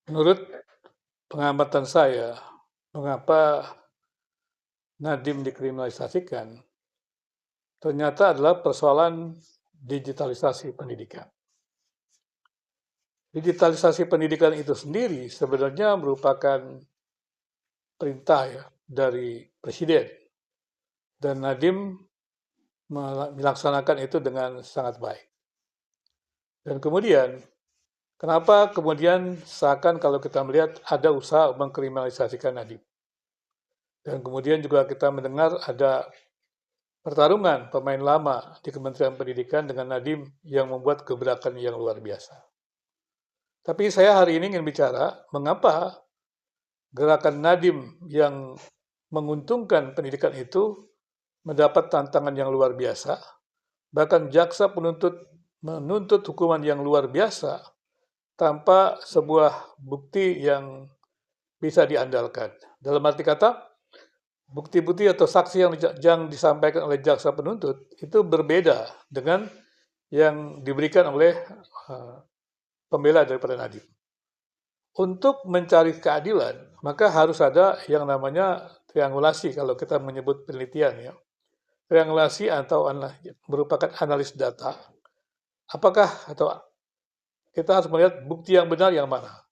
Menurut pengamatan saya, mengapa Nadiem dikriminalisasikan, ternyata adalah persoalan digitalisasi pendidikan. Digitalisasi pendidikan itu sendiri sebenarnya merupakan perintah ya dari Presiden, dan Nadiem melaksanakan itu dengan sangat baik. Dan kemudian, kenapa kemudian seakan kalau kita melihat ada usaha mengkriminalisasikan Nadiem? Dan kemudian juga kita mendengar ada pertarungan pemain lama di Kementerian Pendidikan dengan Nadiem yang membuat gebrakan yang luar biasa. Tapi saya hari ini ingin bicara mengapa gerakan Nadiem yang menguntungkan pendidikan itu mendapat tantangan yang luar biasa, bahkan jaksa penuntut menuntut hukuman yang luar biasa tanpa sebuah bukti yang bisa diandalkan. Dalam arti kata, bukti-bukti atau saksi yang disampaikan oleh jaksa penuntut itu berbeda dengan yang diberikan oleh pembela daripada Nadiem. Untuk mencari keadilan, maka harus ada yang namanya triangulasi kalau kita menyebut penelitian ya. Triangulasi atau merupakan analis data. Apakah atau kita harus melihat bukti yang benar yang mana.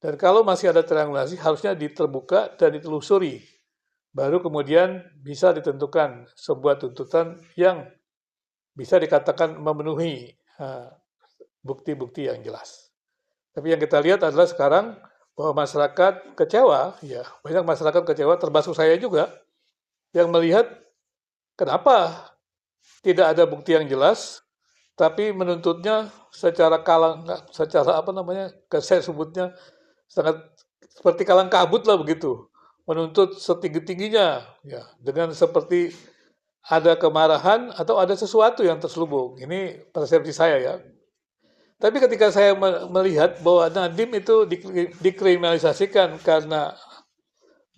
Dan kalau masih ada triangulasi, harusnya diterbuka dan ditelusuri. Baru kemudian bisa ditentukan sebuah tuntutan yang bisa dikatakan memenuhi bukti-bukti yang jelas. Tapi yang kita lihat adalah sekarang bahwa masyarakat kecewa, ya banyak masyarakat kecewa, termasuk saya juga, yang melihat kenapa tidak ada bukti yang jelas, tapi menuntutnya secara saya sebutnya sangat seperti kalang kabut lah begitu, menuntut setinggi-tingginya, ya dengan seperti ada kemarahan atau ada sesuatu yang terselubung. Ini persepsi saya ya. Tapi ketika saya melihat bahwa Nadiem itu dikriminalisasikan karena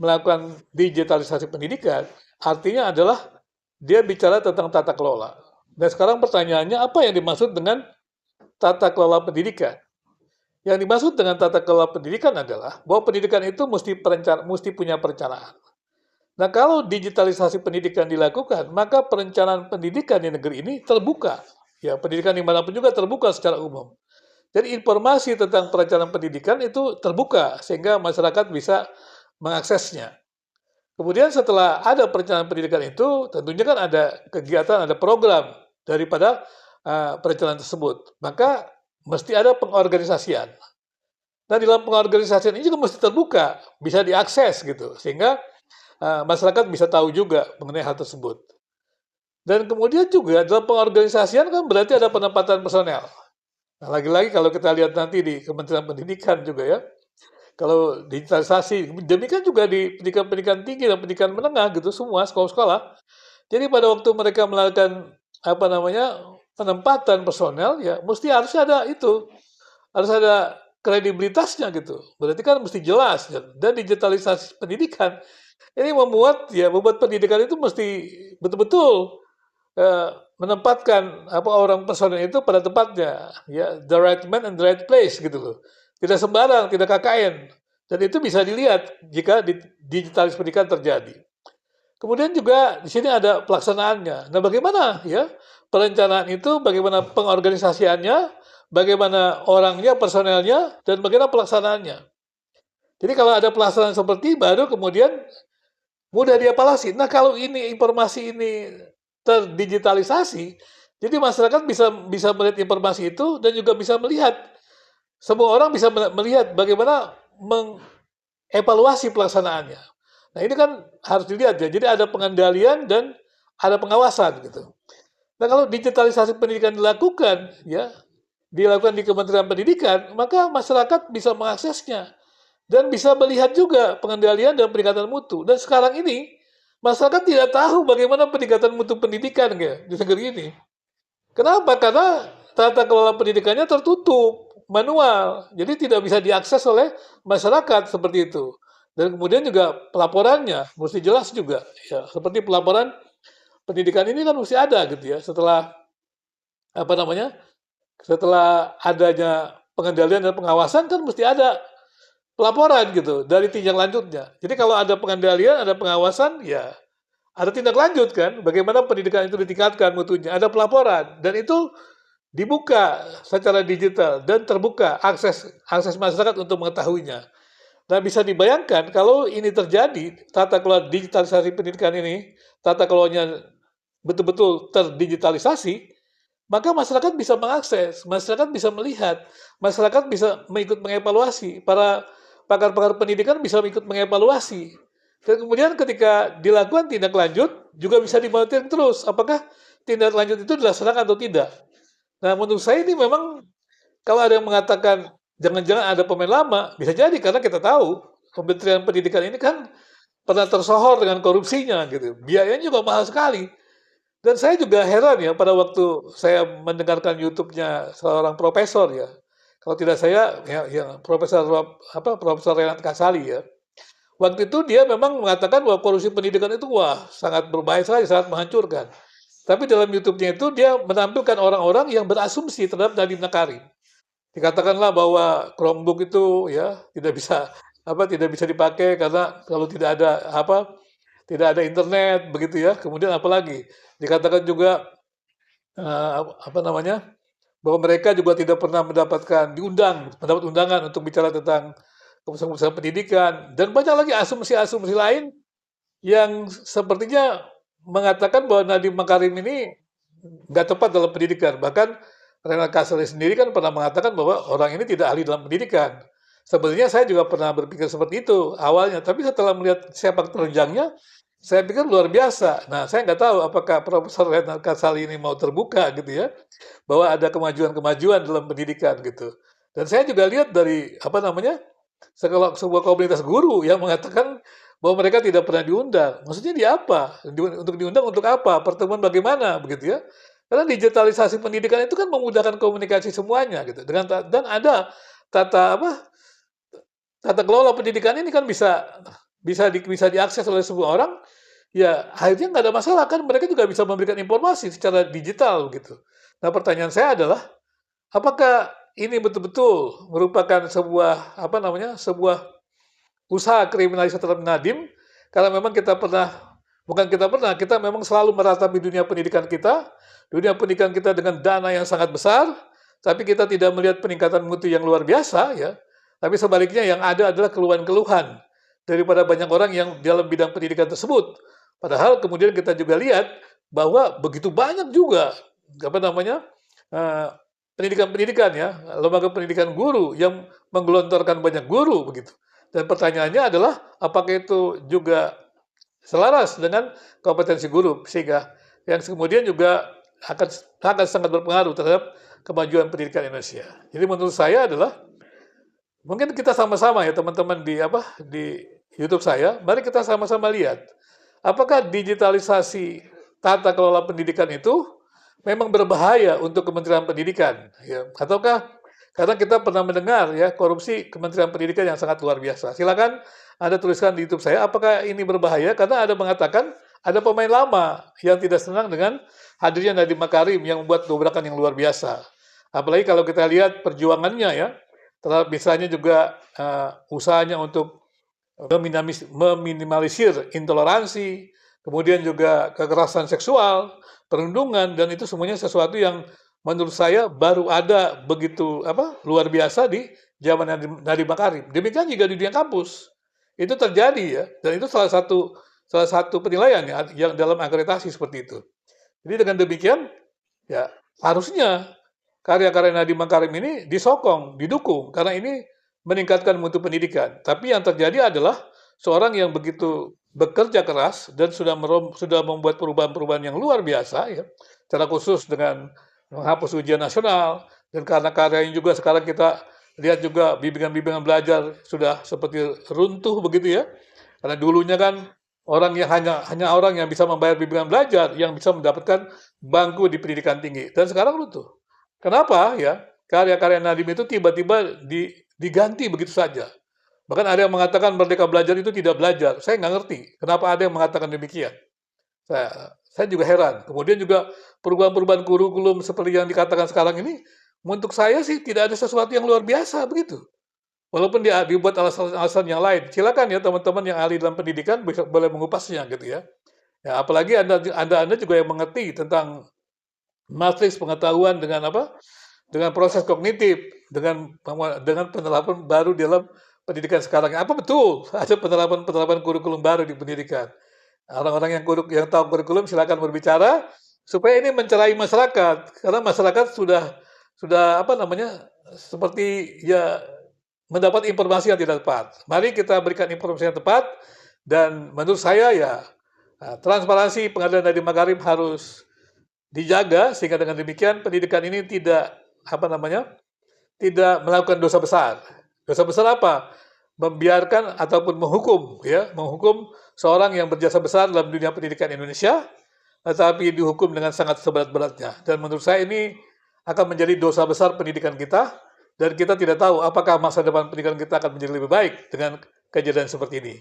melakukan digitalisasi pendidikan, artinya adalah dia bicara tentang tata kelola. Dan sekarang pertanyaannya, apa yang dimaksud dengan tata kelola pendidikan? Yang dimaksud dengan tata kelola pendidikan adalah bahwa pendidikan itu mesti punya perencanaan. Nah, kalau digitalisasi pendidikan dilakukan, maka perencanaan pendidikan di negeri ini terbuka. Ya, pendidikan dimanapun juga terbuka secara umum. Jadi informasi tentang perencanaan pendidikan itu terbuka sehingga masyarakat bisa mengaksesnya. Kemudian setelah ada perencanaan pendidikan itu, tentunya kan ada kegiatan, ada program daripada perencanaan tersebut. Maka mesti ada pengorganisasian. Nah, dalam pengorganisasian ini juga mesti terbuka, bisa diakses gitu, sehingga masyarakat bisa tahu juga mengenai hal tersebut. Dan kemudian juga dalam pengorganisasian kan berarti ada penempatan personel. Nah, lagi-lagi kalau kita lihat nanti di Kementerian Pendidikan juga ya, kalau digitalisasi, demikian juga di pendidikan-pendidikan tinggi dan pendidikan menengah gitu semua sekolah-sekolah. Jadi pada waktu mereka melakukan penempatan personel ya mesti harus ada itu, harus ada kredibilitasnya gitu. Berarti kan mesti jelas dan digitalisasi pendidikan ini membuat pendidikan itu mesti betul-betul menempatkan orang personel itu pada tempatnya, ya the right man and the right place gitu loh. Tidak sembarang, tidak KKN. Dan itu bisa dilihat jika digitalisasi pendidikan terjadi. Kemudian juga di sini ada pelaksanaannya. Nah, bagaimana ya perencanaan itu, bagaimana pengorganisasiannya, bagaimana orangnya, personelnya, dan bagaimana pelaksanaannya. Jadi kalau ada pelaksanaan seperti baru kemudian mudah dievaluasi. Nah, kalau ini informasi ini terdigitalisasi, jadi masyarakat bisa melihat informasi itu dan juga bisa melihat, semua orang bisa melihat bagaimana mengevaluasi pelaksanaannya. Nah, ini kan harus dilihat ya. Jadi ada pengendalian dan ada pengawasan gitu. Nah, kalau digitalisasi pendidikan dilakukan di Kementerian Pendidikan, maka masyarakat bisa mengaksesnya dan bisa melihat juga pengendalian dan peningkatan mutu. Dan sekarang ini masyarakat tidak tahu bagaimana peningkatan mutu pendidikan ya, di negeri ini. Kenapa? Karena tata kelola pendidikannya tertutup, manual. Jadi tidak bisa diakses oleh masyarakat seperti itu. Dan kemudian juga pelaporannya mesti jelas juga. Ya, seperti pelaporan pendidikan ini kan mesti ada gitu ya. Setelah adanya pengendalian dan pengawasan kan mesti ada pelaporan gitu dari tindak lanjutnya. Jadi kalau ada pengendalian, ada pengawasan, ya ada tindak lanjut kan, bagaimana pendidikan itu ditingkatkan mutunya, ada pelaporan dan itu dibuka secara digital dan terbuka akses akses masyarakat untuk mengetahuinya. Nah, bisa dibayangkan kalau ini terjadi, tata kelola digitalisasi pendidikan ini, tata kelolanya betul-betul terdigitalisasi, maka masyarakat bisa mengakses, masyarakat bisa melihat, masyarakat bisa mengikut mengevaluasi, para pakar-pakar pendidikan bisa mengikut mengevaluasi. Dan kemudian ketika dilakukan tindak lanjut, juga bisa dimonitor terus, apakah tindak lanjut itu dilaksanakan atau tidak. Nah, menurut saya ini memang kalau ada yang mengatakan jangan-jangan ada pemain lama, bisa jadi karena kita tahu Kementerian Pendidikan ini kan pernah tersohor dengan korupsinya gitu. Biayanya juga mahal sekali. Dan saya juga heran ya pada waktu saya mendengarkan YouTube-nya seorang profesor ya. Kalau tidak saya ya Profesor Profesor Renat Kasali ya. Waktu itu dia memang mengatakan bahwa korupsi pendidikan itu wah sangat berbahaya sekali, sangat menghancurkan. Tapi dalam YouTube-nya itu dia menampilkan orang-orang yang berasumsi terhadap Nadiem Makarim. Dikatakanlah bahwa Chromebook itu ya tidak bisa dipakai karena kalau tidak ada internet begitu ya. Kemudian apalagi dikatakan juga apa namanya bahwa mereka juga tidak pernah mendapat undangan untuk bicara tentang keputusan pendidikan dan banyak lagi asumsi-asumsi lain yang sepertinya mengatakan bahwa Nadiem Makarim ini nggak tepat dalam pendidikan. Bahkan Renal Kasali sendiri kan pernah mengatakan bahwa orang ini tidak ahli dalam pendidikan. Sebenarnya saya juga pernah berpikir seperti itu awalnya, tapi setelah melihat sepak terjangnya, saya pikir luar biasa. Nah, saya nggak tahu apakah Profesor Renal Kasali ini mau terbuka gitu ya, bahwa ada kemajuan-kemajuan dalam pendidikan gitu. Dan saya juga lihat dari sebuah komunitas guru yang mengatakan bahwa mereka tidak pernah diundang. Maksudnya di apa? Untuk diundang untuk apa? Pertemuan bagaimana begitu ya? Karena digitalisasi pendidikan itu kan memudahkan komunikasi semuanya gitu. Dan ada tata apa? Tata kelola pendidikan ini kan bisa diakses oleh semua orang. Ya akhirnya nggak ada masalah kan mereka juga bisa memberikan informasi secara digital gitu. Nah pertanyaan saya adalah apakah ini betul-betul merupakan sebuah usaha kriminalisasi terhadap Nadiem karena memang kita memang selalu meratapi dunia pendidikan kita dengan dana yang sangat besar, tapi kita tidak melihat peningkatan mutu yang luar biasa ya. Tapi sebaliknya yang ada adalah keluhan-keluhan daripada banyak orang yang dalam bidang pendidikan tersebut. Padahal kemudian kita juga lihat bahwa begitu banyak juga eh, pendidikan-pendidikan ya, lembaga pendidikan guru yang menggelontorkan banyak guru begitu. Dan pertanyaannya adalah apakah itu juga selaras dengan kompetensi guru sehingga yang kemudian juga akan sangat berpengaruh terhadap kemajuan pendidikan Indonesia. Jadi menurut saya adalah mungkin kita sama-sama ya teman-teman di YouTube saya, mari kita sama-sama lihat apakah digitalisasi tata kelola pendidikan itu memang berbahaya untuk Kementerian Pendidikan ya ataukah karena kita pernah mendengar ya korupsi Kementerian Pendidikan yang sangat luar biasa. Silakan Anda tuliskan di YouTube saya apakah ini berbahaya karena ada mengatakan ada pemain lama yang tidak senang dengan hadirnya Nadiem Makarim yang membuat dobrakan yang luar biasa. Apalagi kalau kita lihat perjuangannya ya, terhadap misalnya juga usahanya untuk meminimalisir intoleransi, kemudian juga kekerasan seksual, perundungan, dan itu semuanya sesuatu yang menurut saya baru ada begitu luar biasa di zaman Nadiem Makarim. Demikian juga di dunia kampus itu terjadi ya, dan itu salah satu penilaian ya, yang dalam akreditasi seperti itu. Jadi dengan demikian ya harusnya karya-karya Nadiem Makarim ini disokong, didukung karena ini meningkatkan mutu pendidikan. Tapi yang terjadi adalah seorang yang begitu bekerja keras dan sudah membuat perubahan-perubahan yang luar biasa ya, secara khusus dengan menghapus ujian nasional dan karena karyanya juga sekarang kita lihat juga bimbingan-bimbingan belajar sudah seperti runtuh begitu ya. Karena dulunya kan orang yang hanya orang yang bisa membayar bimbingan belajar yang bisa mendapatkan bangku di pendidikan tinggi dan sekarang runtuh. Kenapa ya? Karya-karya Nadiem itu tiba-tiba diganti begitu saja. Bahkan ada yang mengatakan Merdeka Belajar itu tidak belajar. Saya nggak ngerti kenapa ada yang mengatakan demikian. Saya juga heran. Kemudian juga perubahan-perubahan kurikulum seperti yang dikatakan sekarang ini, untuk saya sih tidak ada sesuatu yang luar biasa begitu. Walaupun dia dibuat alasan-alasan yang lain. Silakan ya teman-teman yang ahli dalam pendidikan bisa boleh mengupasnya gitu ya. Ya, apalagi Anda juga yang mengerti tentang matriks pengetahuan dengan apa? Dengan proses kognitif, dengan penerapan baru dalam pendidikan sekarang. Apa betul ada penerapan kurikulum baru di pendidikan? Orang-orang yang tahu kurikulum silakan berbicara supaya ini mencerai masyarakat karena masyarakat sudah apa namanya seperti ya mendapat informasi yang tidak tepat. Mari kita berikan informasi yang tepat dan menurut saya ya transparansi Pengadilan Nadiem Makarim harus dijaga sehingga dengan demikian pendidikan ini tidak apa namanya tidak melakukan dosa besar. Dosa besar apa? Membiarkan ataupun menghukum seorang yang berjasa besar dalam dunia pendidikan Indonesia, tetapi dihukum dengan sangat seberat-beratnya. Dan menurut saya ini akan menjadi dosa besar pendidikan kita, dan kita tidak tahu apakah masa depan pendidikan kita akan menjadi lebih baik dengan kejadian seperti ini.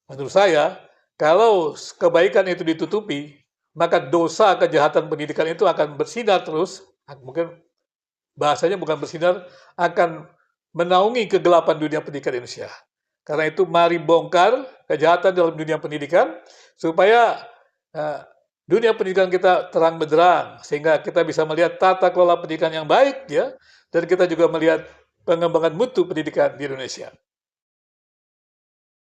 Menurut saya, kalau kebaikan itu ditutupi, maka dosa kejahatan pendidikan itu akan bersinar terus, mungkin bahasanya bukan bersinar, akan menaungi kegelapan dunia pendidikan Indonesia. Karena itu mari bongkar kejahatan dalam dunia pendidikan supaya dunia pendidikan kita terang benderang sehingga kita bisa melihat tata kelola pendidikan yang baik ya dan kita juga melihat pengembangan mutu pendidikan di Indonesia.